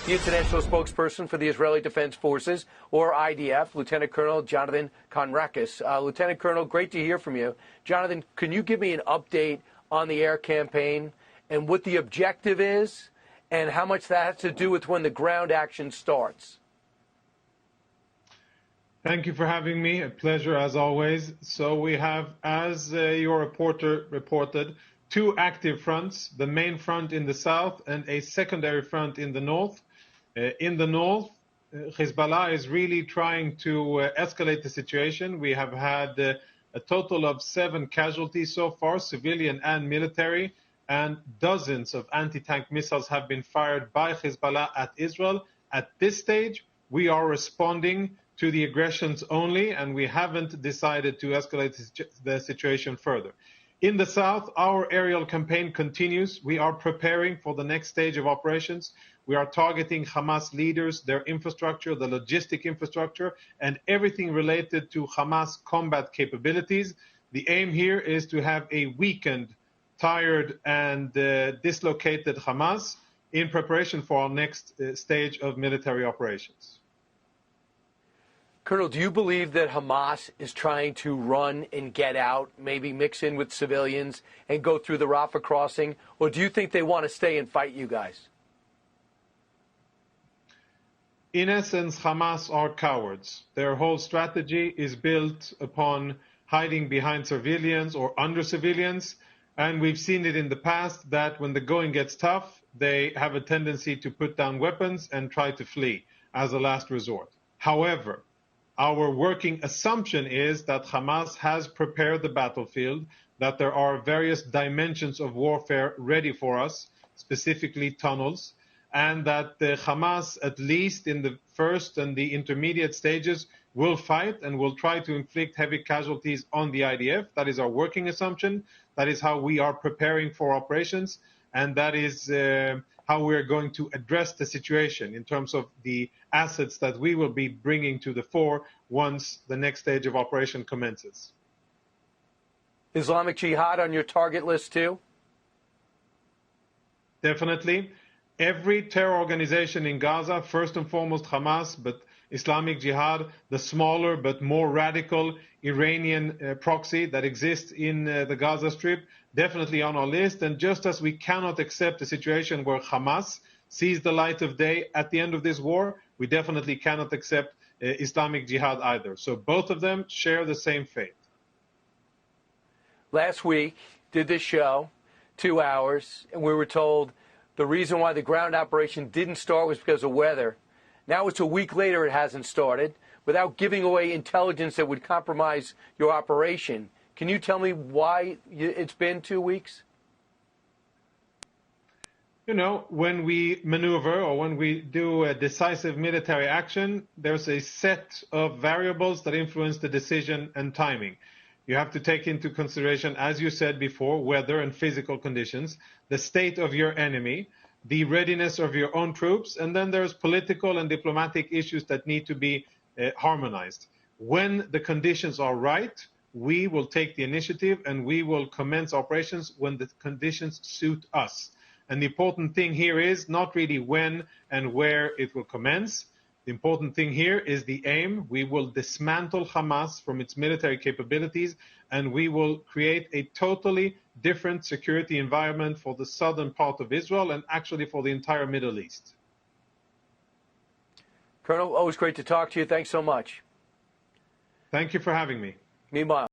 the international spokesperson for the Israeli Defense Forces, or IDF, Lieutenant Colonel Jonathan Conrakis. Lieutenant Colonel, great to hear from you. Jonathan, can you give me an update on the air campaign and what the objective is and how much that has to do with when the ground action starts? Thank you for having me. A pleasure as always. So we have, as your reporter reported, two active fronts, the main front in the south and a secondary front in the north. In the north, Hezbollah is really trying to escalate the situation. We have had a total of 7 casualties so far, civilian and military, and dozens of anti-tank missiles have been fired by Hezbollah at Israel. At this stage, we are responding to the aggressions only, and we haven't decided to escalate the situation further. In the south, our aerial campaign continues. We are preparing for the next stage of operations. We are targeting Hamas leaders, their infrastructure, the logistic infrastructure, and everything related to Hamas combat capabilities. The aim here is to have a weakened, tired, and dislocated Hamas in preparation for our next stage of military operations. Colonel, do you believe that Hamas is trying to run and get out, maybe mix in with civilians and go through the Rafah crossing, or do you think they want to stay and fight you guys? In essence, Hamas are cowards. Their whole strategy is built upon hiding behind civilians or under civilians, and we've seen it in the past that when the going gets tough, they have a tendency to put down weapons and try to flee as a last resort. However, our working assumption is that Hamas has prepared the battlefield, that there are various dimensions of warfare ready for us, specifically tunnels, and that the Hamas, at least in the first and the intermediate stages, will fight and will try to inflict heavy casualties on the IDF. That is our working assumption. That is how we are preparing for operations, and that is how we're going to address the situation in terms of the assets that we will be bringing to the fore once the next stage of operation commences. Islamic Jihad on your target list too? Definitely. Every terror organization in Gaza, first and foremost Hamas, but Islamic Jihad, the smaller but more radical Iranian proxy that exists in the Gaza Strip, definitely on our list. And just as we cannot accept a situation where Hamas sees the light of day at the end of this war, we definitely cannot accept Islamic Jihad either. So both of them share the same fate. Last week, did this show, 2 hours, and we were told the reason why the ground operation didn't start was because of weather. Now it's a week later, it hasn't started, without giving away intelligence that would compromise your operation. Can you tell me why it's been 2 weeks? You know, when we maneuver or when we do a decisive military action, there's a set of variables that influence the decision and timing. You have to take into consideration, as you said before, weather and physical conditions, the state of your enemy, the readiness of your own troops, and then there's political and diplomatic issues that need to be harmonized. When the conditions are right, we will take the initiative and we will commence operations when the conditions suit us. And the important thing here is not really when and where it will commence. The important thing here is the aim. We will dismantle Hamas from its military capabilities, and we will create a totally different security environment for the southern part of Israel and actually for the entire Middle East. Colonel, always great to talk to you. Thanks so much. Thank you for having me. Meanwhile,